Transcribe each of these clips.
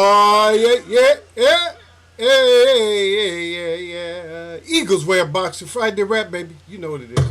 Oh, yeah, yeah, yeah. Hey, yeah, yeah, yeah. Eagles wear boxing. Friday rap, baby. You know what it is.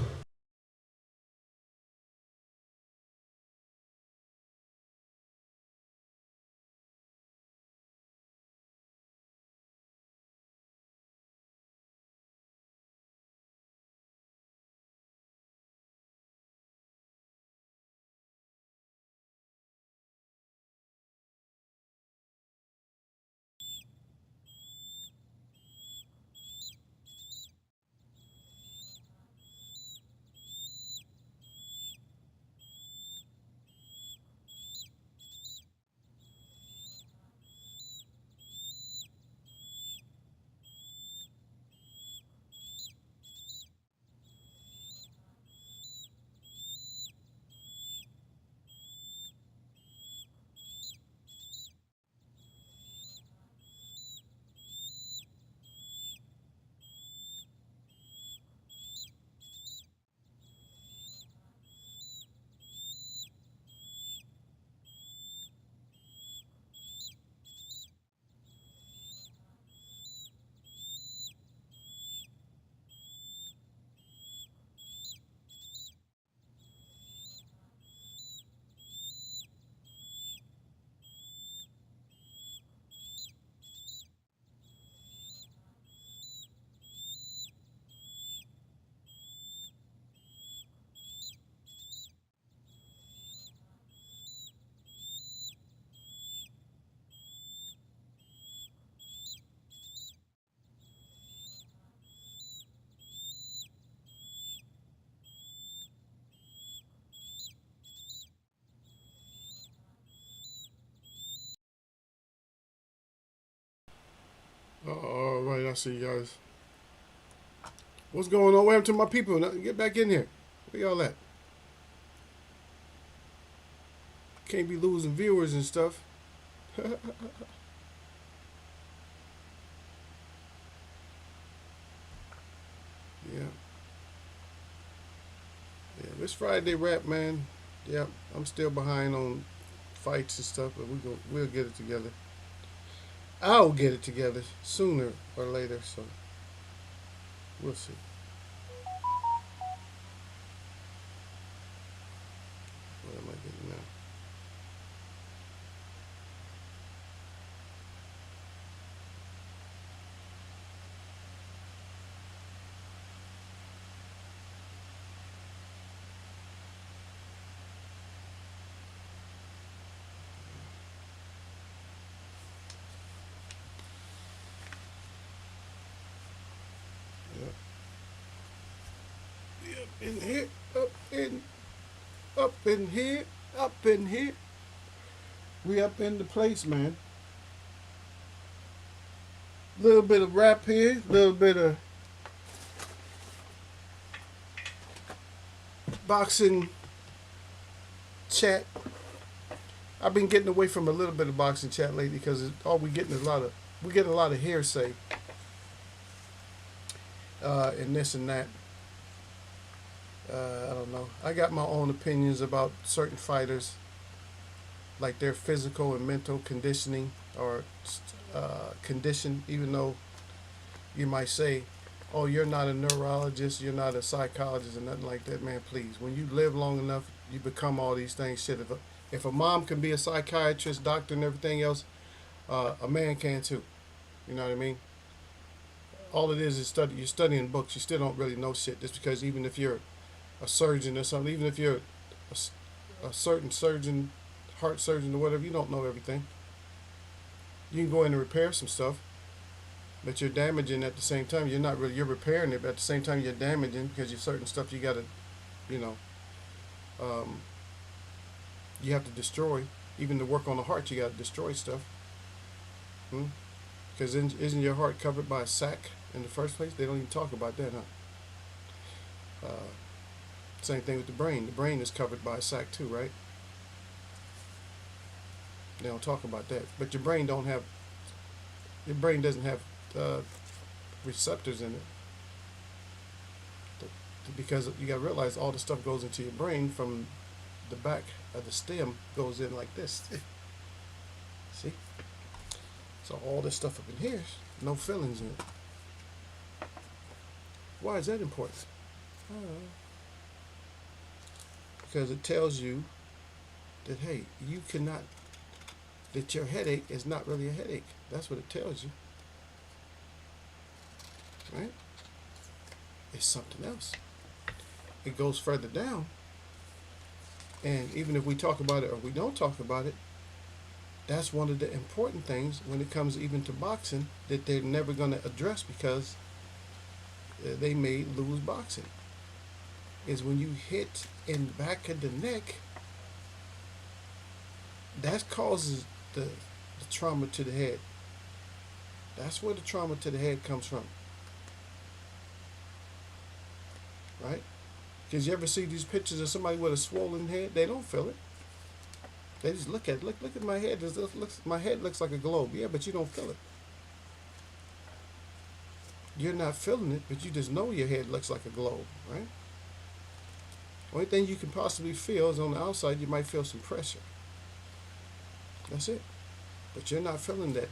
All right, I see you guys. What's going on? What happened to my people? Get back in here. Where y'all at? Can't be losing viewers and stuff. Yeah, yeah. This Friday rap, man. Yeah, I'm still behind on fights and stuff, but we'll get it together. I'll get it together sooner or later. So we'll see. What am I getting now? Yeah. In here, up in here, up in here. We up in the place, man. Little bit of rap here, little bit of boxing chat. I've been getting away from a little bit of boxing chat lately because all we getting is we get a lot of hearsay and this and that. I don't know. I got my own opinions about certain fighters, like their physical and mental conditioning or condition. Even though you might say, "Oh, you're not a neurologist, you're not a psychologist, or nothing like that." Man, please. When you live long enough, you become all these things. Shit. If a mom can be a psychiatrist, doctor, and everything else, a man can too. You know what I mean? All it is study. You're studying books. You still don't really know shit. Just because even if you're a surgeon or something, even if you're a certain surgeon, heart surgeon or whatever, you don't know everything. You can go in and repair some stuff, but you're damaging at the same time. You're not really, you're repairing it, but at the same time you're damaging because you're certain stuff you gotta, you know, um, you have to destroy. Even to work on the heart, you gotta destroy stuff. Hmm? Because isn't your heart covered by a sac in the first place? They don't even talk about that, huh? Same thing with the brain. The brain is covered by a sac too, right? They don't talk about that. But your brain doesn't have uh, receptors in it because you got to realize all the stuff goes into your brain from the back of the stem goes in like this. See? So all this stuff up in here, no fillings in it. Why is that important? I don't know. Because it tells you that, hey, you cannot, that your headache is not really a headache. That's what it tells you. Right? It's something else. It goes further down. And even if we talk about it or we don't talk about it, that's one of the important things when it comes even to boxing that they're never going to address because they may lose boxing. Is when you hit in the back of the neck, that causes the trauma to the head. That's where the trauma to the head comes from. Right? Because you ever see these pictures of somebody with a swollen head? They don't feel it. They just look at it. Look at my head. My head looks like a globe. Yeah, but you don't feel it. You're not feeling it, but you just know your head looks like a globe, right? Only thing you can possibly feel is on the outside, you might feel some pressure. That's it. But you're not feeling that.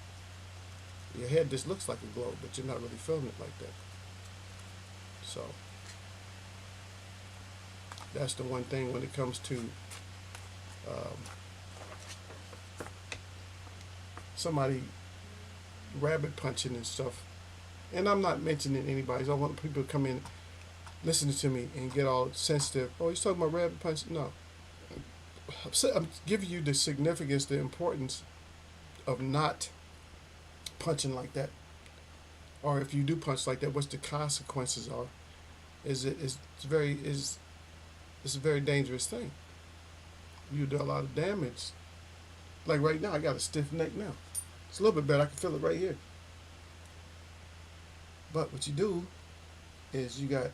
Your head just looks like a globe, but you're not really feeling it like that. So that's the one thing when it comes to somebody rabbit punching and stuff. And I'm not mentioning anybody. I want people to come in listening to me and get all sensitive. Oh, he's talking about rabbit punching? No. I'm giving you the significance, the importance of not punching like that. Or if you do punch like that, what's the consequences are? It's a very dangerous thing. You do a lot of damage. Like right now, I got a stiff neck now. It's a little bit better. I can feel it right here. But what you do is you got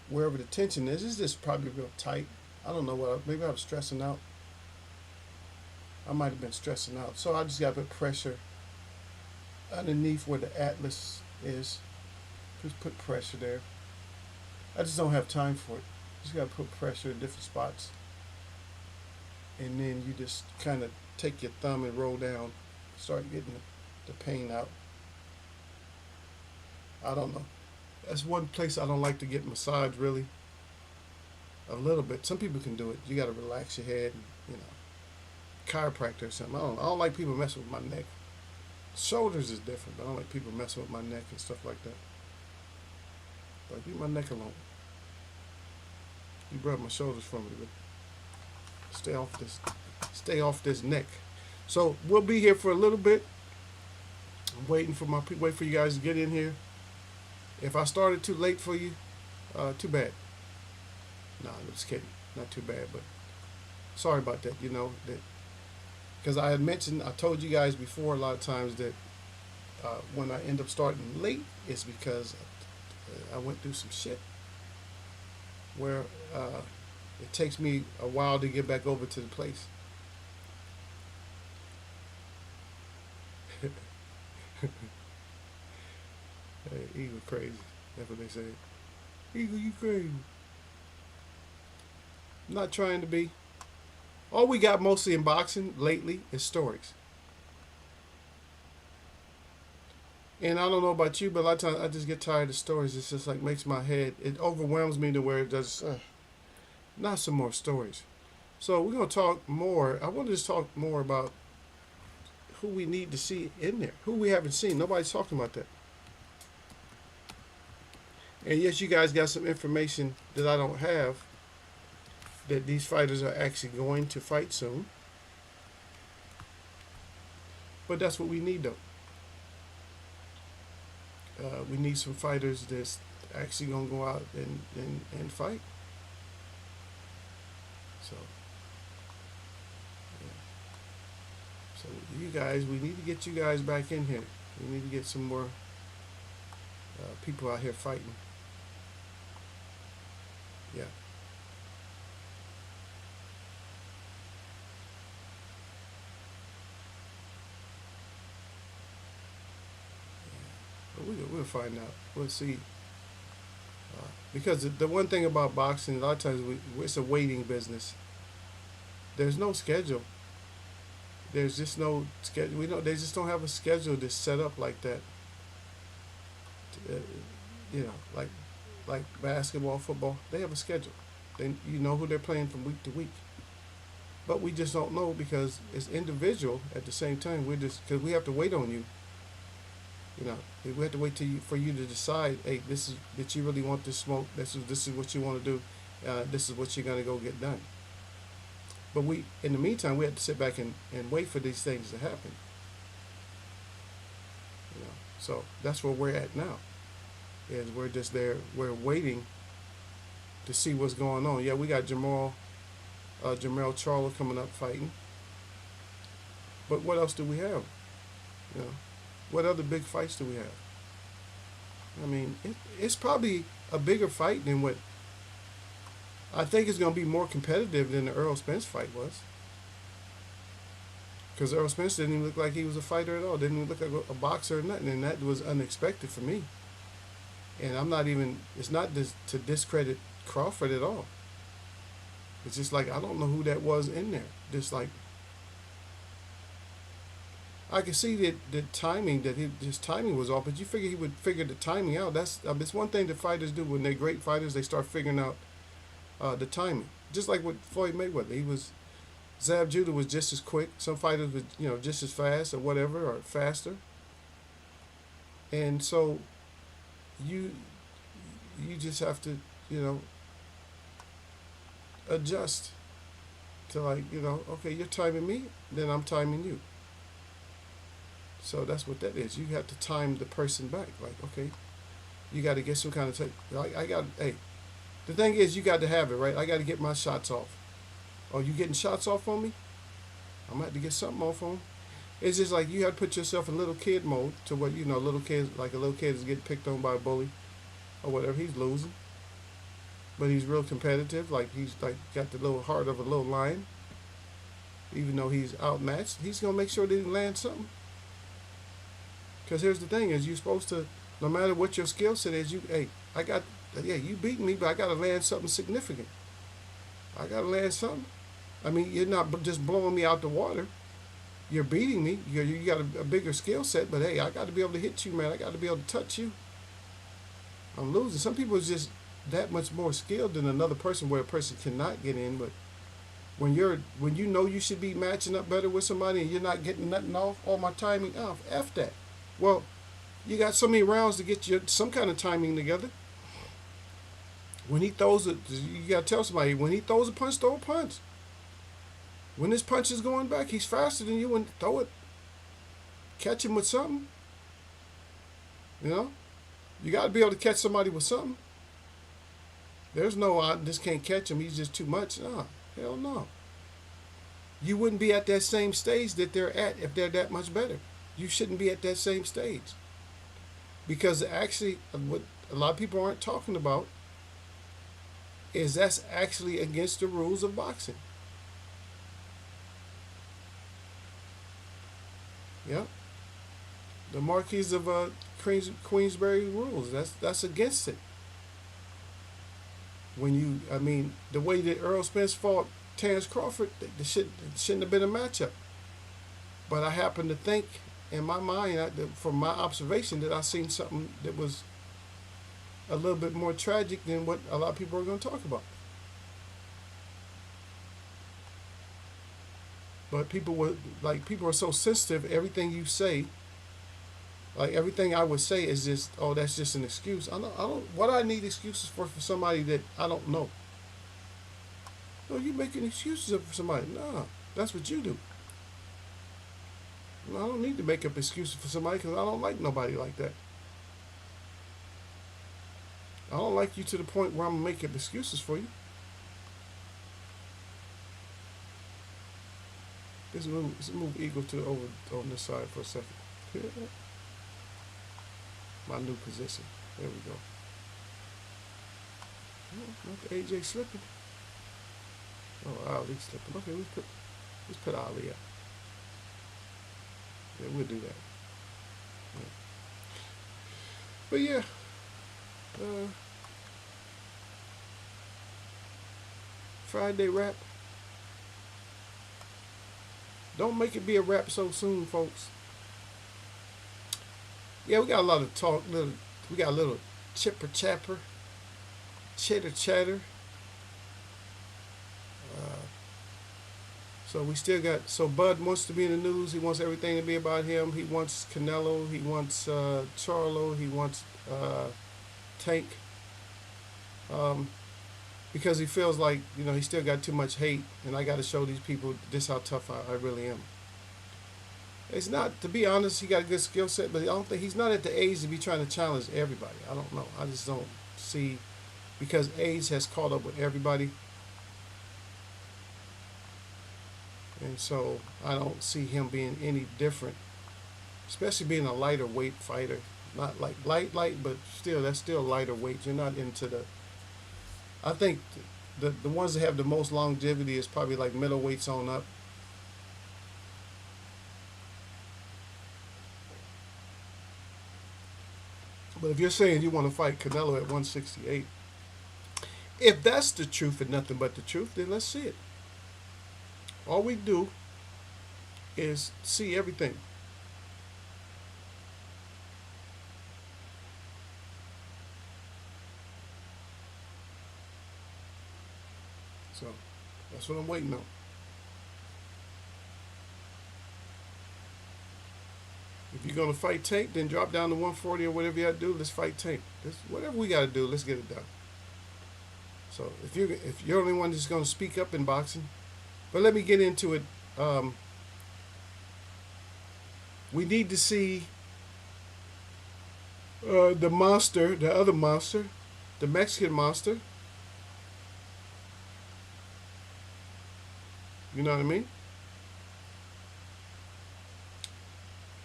wherever the tension is. It's just probably real tight. I don't know what. Maybe I was stressing out. I might have been stressing out. So I just got to put pressure underneath where the atlas is. Just put pressure there. I just don't have time for it. Just got to put pressure in different spots. And then you just kind of take your thumb and roll down. Start getting the pain out. I don't know. That's one place I don't like to get massaged really. A little bit. Some people can do it. You got to relax your head and, chiropractor or something. I don't like people messing with my neck. Shoulders is different, but I don't like people messing with my neck and stuff like that. Like, leave my neck alone. You brought my shoulders from me, but stay off this neck. So we'll be here for a little bit. I'm waiting for you guys to get in here. If I started too late for you, too bad. No, I'm just kidding. Not too bad, but sorry about that. Because I told you guys before a lot of times that when I end up starting late, it's because I went through some shit where it takes me a while to get back over to the place. Hey, Eagle crazy. That's what they say. Eagle, you crazy. I'm not trying to be. All we got mostly in boxing lately is stories. And I don't know about you, but a lot of times I just get tired of stories. It's just like makes my head, it overwhelms me to where it does, not some more stories. So we're going to talk more. I want to just talk more about who we need to see in there, who we haven't seen. Nobody's talking about that. And yes, you guys got some information that I don't have, that these fighters are actually going to fight soon. But that's what we need, though. We need some fighters that's actually going to go out and fight. So, yeah. So you guys, we need to get you guys back in here. We need to get some more people out here fighting. Yeah. We'll find out. We'll see. Because the one thing about boxing, a lot of times it's a waiting business. There's no schedule. There's just no schedule. We don't. They just don't have a schedule that's set up like that. Uh, you know, like basketball, football. They have a schedule. They you know who they're playing from week to week. But we just don't know because it's individual. At the same time, we're just because we have to wait on you. You know, we have to wait for you to decide. Hey, this is that you really want this smoke. This is what you want to do. This is what you're gonna go get done. But in the meantime, we have to sit back and wait for these things to happen. You know, so that's where we're at now. Is we're just there. We're waiting to see what's going on. Yeah, we got Jamel Charlo coming up fighting. But what else do we have? You know, what other big fights do we have? I mean, it's probably a bigger fight than what I think it's going to be more competitive than the Earl Spence fight was. Because Earl Spence didn't even look like he was a fighter at all. Didn't even look like a boxer or nothing. And that was unexpected for me. And I'm not even, it's not to discredit Crawford at all. It's just like, I don't know who that was in there. Just like, I could see that the timing, his timing was off, but you figure he would figure the timing out. It's one thing that fighters do when they're great fighters, they start figuring out the timing. Just like with Floyd Mayweather. Zab Judah was just as quick. Some fighters were, just as fast or whatever, or faster. And so you just have to, adjust to okay, you're timing me, then I'm timing you. So that's what that is. You have to time the person back. Like, okay, you got to get some kind of hey, the thing is, you got to have it, right? I got to get my shots off. Oh, you getting shots off on me? I'm going to have to get something off on. It's just like you have to put yourself in little kid mode to what, little kids, like a little kid is getting picked on by a bully or whatever. He's losing. But he's real competitive. Like, he's like got the little heart of a little lion. Even though he's outmatched, he's going to make sure that he lands something. Because here's the thing is, you're supposed to, no matter what your skill set is, you beat me, but I got to land something significant. I got to land something. I mean, you're not just blowing me out the water. You're beating me. You got a bigger skill set, but hey, I got to be able to hit you, man. I got to be able to touch you. I'm losing. Some people are just that much more skilled than another person where a person cannot get in. But when you know you should be matching up better with somebody and you're not getting nothing off, all my timing off, F that. Well, you got so many rounds to get some kind of timing together. When he throws it, you got to tell somebody, when he throws a punch, throw a punch. When his punch is going back, he's faster than you, and throw it. Catch him with something. You got to be able to catch somebody with something. There's no, I just can't catch him, he's just too much. No, hell no. You wouldn't be at that same stage that they're at if they're that much better. You shouldn't be at that same stage. Because actually, what a lot of people aren't talking about is that's actually against the rules of boxing. Yeah. The Marquis of Queensberry rules. That's against it. The way that Earl Spence fought Terence Crawford, it shouldn't have been a matchup. But I happen to think, in my mind, from my observation, that I seen something that was a little bit more tragic than what a lot of people are going to talk about. But people are so sensitive. Everything you say, like everything I would say, is just, oh, that's just an excuse. I don't. What I need excuses for somebody that I don't know. No, you making excuses up for somebody. Nah, that's what you do. I don't need to make up excuses for somebody because I don't like nobody like that. I don't like you to the point where I'm going to make up excuses for you. Let's move Eagle over on this side for a second. My new position. There we go. Oh, not the AJ slipping. Oh, Ali's slipping. Okay, let's put Ali up. Yeah, we'll do that. Yeah. But yeah, Friday wrap. Don't make it be a wrap so soon, folks. Yeah, we got a lot of talk. We got a little chipper chapper, chitter chatter. Uh, so we still got. So Bud wants to be in the news. He wants everything to be about him. He wants Canelo. He wants Charlo. He wants Tank. Um, because he feels like he still got too much hate, and I got to show these people this how tough I really am. It's not, to be honest, he got a good skill set, but I don't think he's not at the age to be trying to challenge everybody. I don't know. I just don't see, because age has caught up with everybody, and so I don't see him being any different, especially being a lighter weight fighter. Not like light, but still, that's still lighter weight. You're not into the. I think the ones that have the most longevity is probably like middleweights on up. But if you're saying you want to fight Canelo at 168, if that's the truth and nothing but the truth, then let's see it. All we do is see everything. So that's what I'm waiting on. If you're gonna fight Tank, then drop down to 140 or whatever you got to do. Let's fight Tank. Whatever we got to do, let's get it done. So if you're the only one that's gonna speak up in boxing, but let me get into it. We need to see the monster, the other monster, the Mexican monster. You know what I mean?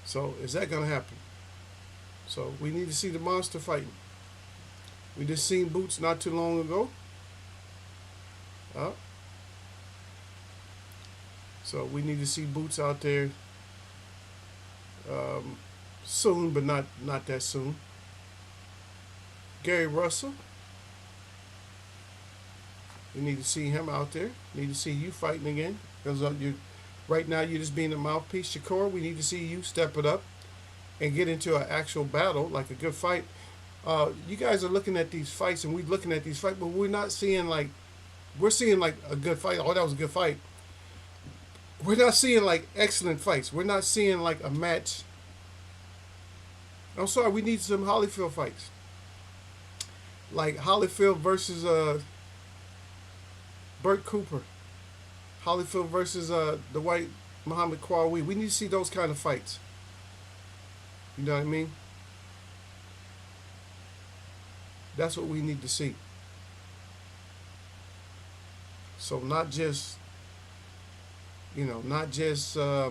So is that gonna happen? So we need to see the monster fighting. We just seen Boots not too long ago. So we need to see Boots out there soon, but not that soon. Gary Russell, we need to see him out there. Need to see you fighting again, because right now you're just being a mouthpiece. Shakur, we need to see you step it up and get into an actual battle, like a good fight. You guys are looking at these fights, and we're looking at these fights, but we're not seeing we're seeing like a good fight. Oh, that was a good fight. We're not seeing like excellent fights. We're not seeing like a match. I'm sorry, we need some Holyfield fights. Like Holyfield versus Burt Cooper. Holyfield versus the white Muhammad Qawi. We need to see those kind of fights. You know what I mean? That's what we need to see. So not just, not just a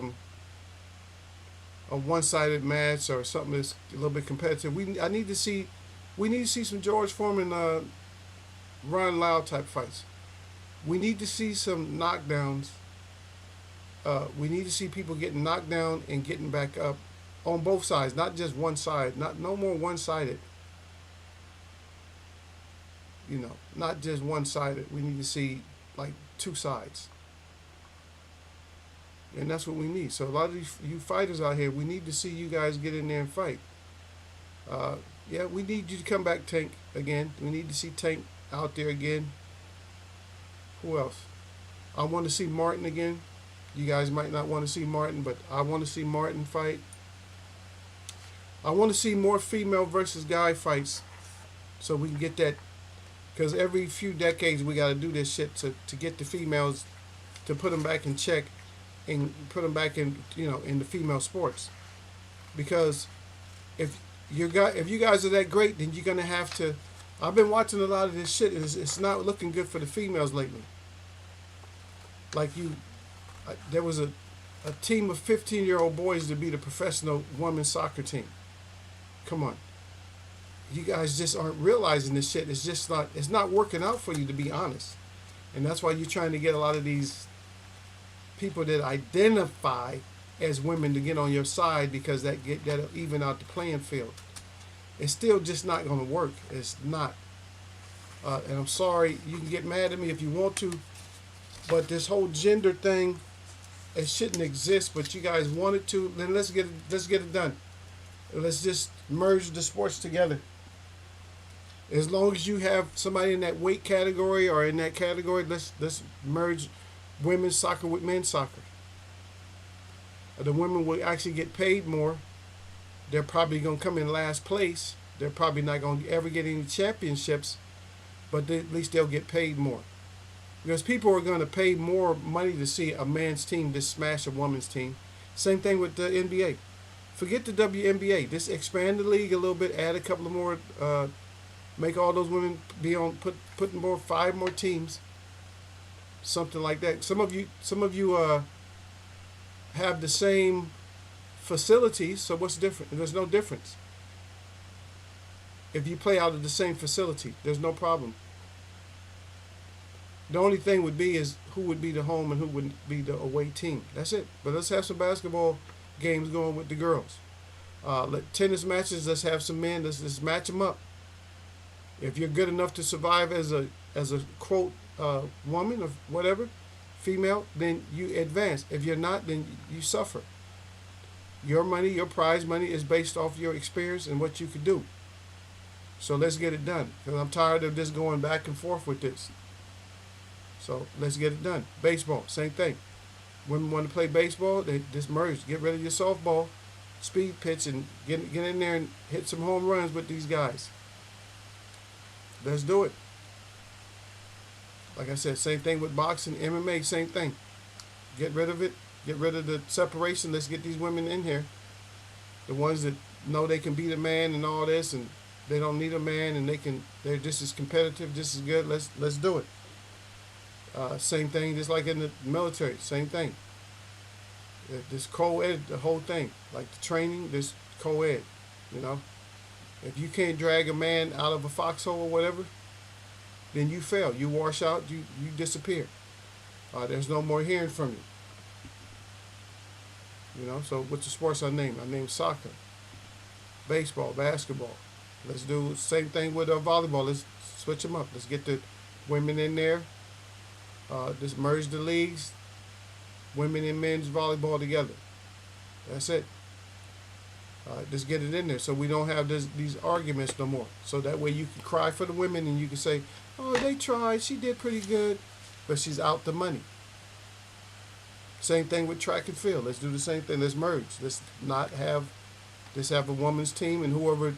one-sided match or something that's a little bit competitive. We need to see some George Foreman, Ron Lau type fights. We need to see some knockdowns. We need to see people getting knocked down and getting back up on both sides, not just one side. No more one-sided. Not just one-sided. We need to see like two sides. And that's what we need. So a lot of you fighters out here, we need to see you guys get in there and fight. Yeah, we need you to come back, Tank, again. We need to see Tank out there again. Who else? I want to see Martin again. You guys might not want to see Martin, but I want to see Martin fight. I want to see more female versus guy fights, so we can get that. Because every few decades we got to do this shit to get the females, to put them back in check, and put them back in in the female sports. Because if you guys are that great, then you're gonna have to. I've been watching a lot of this shit. It's not looking good for the females lately. Like there was a team of 15-year-old boys to be the professional women's soccer team. Come on. You guys just aren't realizing this shit. It's not working out for you, to be honest. And that's why you're trying to get a lot of these people that identify as women to get on your side, because that'll even out the playing field. It's still just not going to work. It's not. And I'm sorry, you can get mad at me if you want to, but this whole gender thing, It shouldn't exist, but you guys want it to. Then let's get it done. Let's just merge the sports together. As long as you have somebody in that weight category or in that category, let's merge women's soccer with men's soccer. The women will actually get paid more. They're probably going to come in last place. They're probably not going to ever get any championships, but at least they'll get paid more. Because people are going to pay more money to see a man's team just smash a woman's team. Same thing with the NBA. Forget the WNBA. Just expand the league a little bit. Add a couple of more. Make all those women be on. Put more 5 more teams. Something like that. Some of you have the same facilities. So what's different? There's no difference. If you play out of the same facility, there's no problem. The only thing would be is who would be the home and who would be the away team. That's it. But let's have some basketball games going with the girls. Tennis matches. Let's have some men. Let's match them up. If you're good enough to survive as a quote woman or whatever, female, then you advance. If you're not, then you suffer. Your money, your prize money, is based off your experience and what you can do. So let's get it done. Because I'm tired of just going back and forth with this. So let's get it done. Baseball, same thing. Women want to play baseball, they just merge. Get rid of your softball, speed pitch, and get in there and hit some home runs with these guys. Let's do it. Like I said, same thing with boxing, MMA, same thing. Get rid of it. Get rid of the separation. Let's get these women in here. The ones that know they can beat a man and all this, and they don't need a man, and they're just as competitive, just as good. Let's do it. Same thing, just like in the military, same thing. This co-ed, the whole thing, like the training, this co-ed, you know. If you can't drag a man out of a foxhole or whatever, then you fail. You wash out, you disappear. There's no more hearing from you. You know, so what's the sports I name? I name soccer, baseball, basketball. Let's do the same thing with volleyball. Let's switch them up. Let's get the women in there. Just merge the leagues, women and men's volleyball together. That's it. Just get it in there so we don't have these arguments no more. So that way you can cry for the women and you can say, oh, they tried, she did pretty good, but she's out the money. Same thing with track and field. Let's do the same thing. Let's merge. Let's have a women's team, and whoever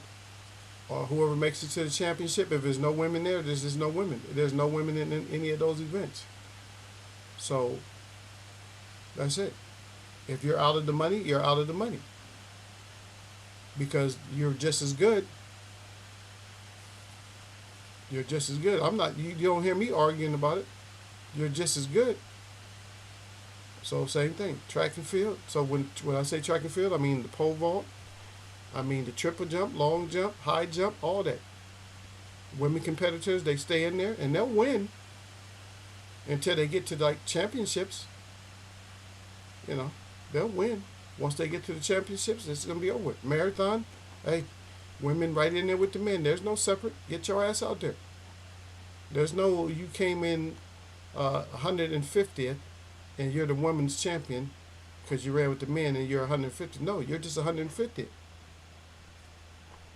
makes it to the championship, if there's no women there, there's just no women. There's no women in any of those events. So that's it. If you're out of the money, you're out of the money. Because you're just as good. You're just as good. You don't hear me arguing about it. You're just as good. So same thing. Track and field. So when I say track and field, I mean the pole vault. I mean the triple jump, long jump, high jump, all that. Women competitors, they stay in there and they'll win until they get to like championships. You know, they'll win. Once they get to the championships, it's going to be over with. Marathon, hey, women right in there with the men. There's no separate. Get your ass out there. There's no, you came in 150th and you're the women's champion because you ran with the men and you're 150. No, you're just 150th.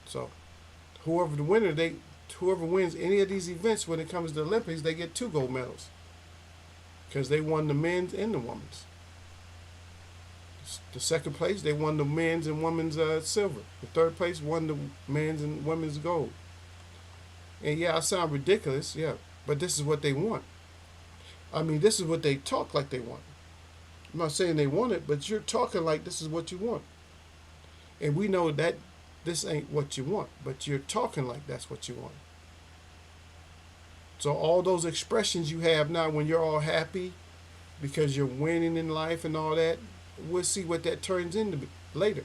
So whoever wins any of these events when it comes to the Olympics, they get 2 gold medals because they won the men's and the women's. The second place, they won the men's and women's silver. The third place won the men's and women's gold. And yeah, I sound ridiculous, yeah, but this is what they want. I mean, this is what they talk like they want. I'm not saying they want it, but you're talking like this is what you want. And we know that this ain't what you want, but you're talking like that's what you want. So all those expressions you have now when you're all happy because you're winning in life and all that, we'll see what that turns into later.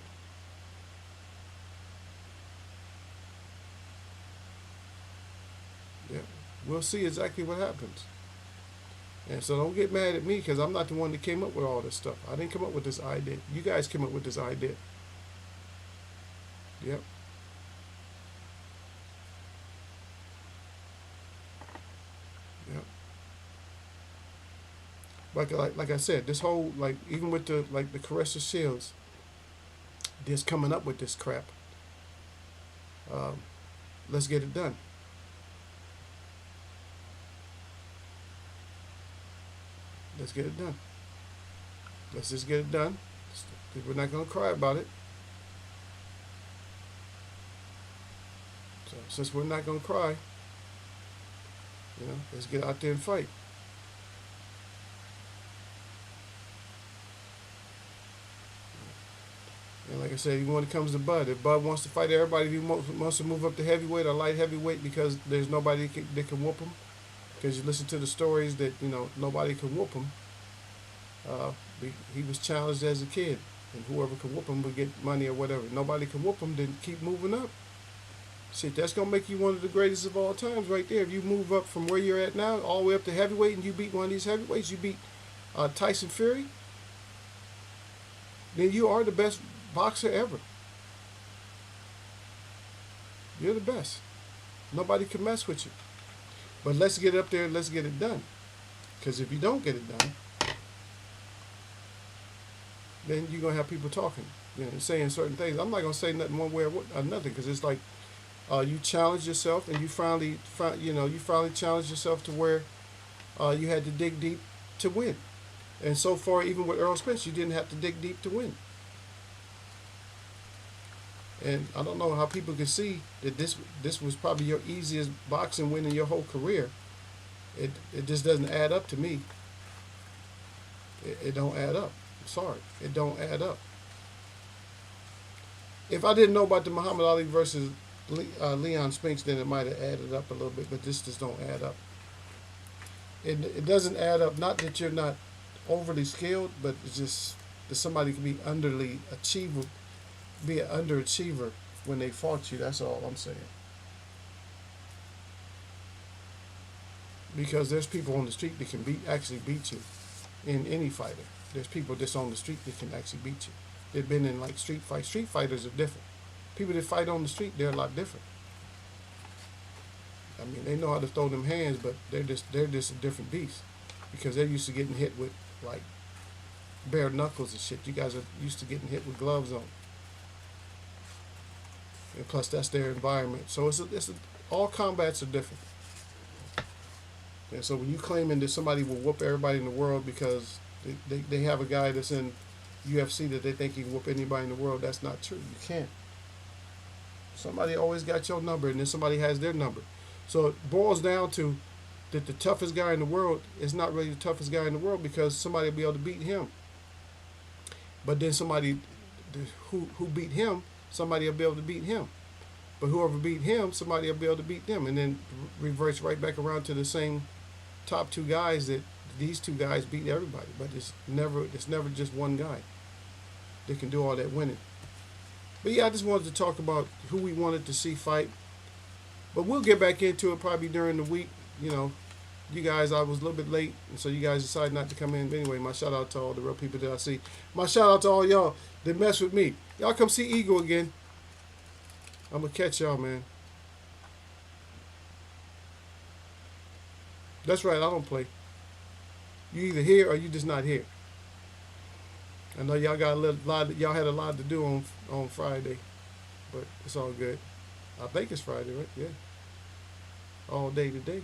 Yeah, we'll see exactly what happens. And so don't get mad at me because I'm not the one that came up with all this stuff. I didn't come up with this idea. You guys came up with this idea. Yep. Yep. Like I said, this whole like even with the Caressa Shields, just coming up with this crap. Um, let's get it done. Let's get it done. Let's just get it done. We're not gonna cry about it. So since we're not gonna cry, let's get out there and fight. And like I said, even when it comes to Bud, if Bud wants to fight everybody, if he wants to move up to heavyweight or light heavyweight because there's nobody that can whoop him, because you listen to the stories that nobody can whoop him. Uh, he was challenged as a kid, and whoever can whoop him would get money or whatever. Nobody can whoop him, then keep moving up. Shit, that's gonna make you one of the greatest of all times, right there. If you move up from where you're at now, all the way up to heavyweight, and you beat one of these heavyweights, you beat Tyson Fury, then you are the best boxer ever. You're the best. Nobody can mess with you. But let's get up there and let's get it done. Because if you don't get it done, then you're gonna have people talking, saying certain things. I'm not gonna say nothing one way or another, because it's like you challenge yourself, and you finally challenged yourself to where you had to dig deep to win. And so far, even with Earl Spence, you didn't have to dig deep to win. And I don't know how people can see that this was probably your easiest boxing win in your whole career. It just doesn't add up to me. It don't add up. I'm sorry, it don't add up. If I didn't know about the Muhammad Ali versus Leon Spinks, then it might have added up a little bit, but this just don't add up. It doesn't add up. Not that you're not overly skilled, but it's just that somebody can be be an underachiever when they fought you. That's all I'm saying. Because there's people on the street that can actually beat you in any fighter. There's people just on the street that can actually beat you. They've been in like street fights. Street fighters are different. People that fight on the street, they're a lot different. I mean, they know how to throw them hands, but they're just a different beast, because they're used to getting hit with like bare knuckles and shit. You guys are used to getting hit with gloves on, and plus that's their environment. So all combats are different. And so when you claiming that somebody will whoop everybody in the world because they have a guy that's in UFC that they think he can whoop anybody in the world, that's not true. You can't. Somebody always got your number, and then somebody has their number. So it boils down to that the toughest guy in the world is not really the toughest guy in the world, because somebody will be able to beat him. But then somebody who beat him, somebody will be able to beat him. But whoever beat him, somebody will be able to beat them, and then reverse right back around to the same top two guys that these two guys beat everybody. But it's never just one guy that can do all that winning. But yeah, I just wanted to talk about who we wanted to see fight. But we'll get back into it probably during the week. You guys, I was a little bit late, and so you guys decided not to come in. But anyway, my shout out to all the real people that I see. My shout out to all y'all that mess with me. Y'all come see Eagle again. I'm going to catch y'all, man. That's right, I don't play. You either here or you just not here. I know y'all got y'all had a lot to do on Friday, but it's all good. I think it's Friday, right? Yeah. All day today.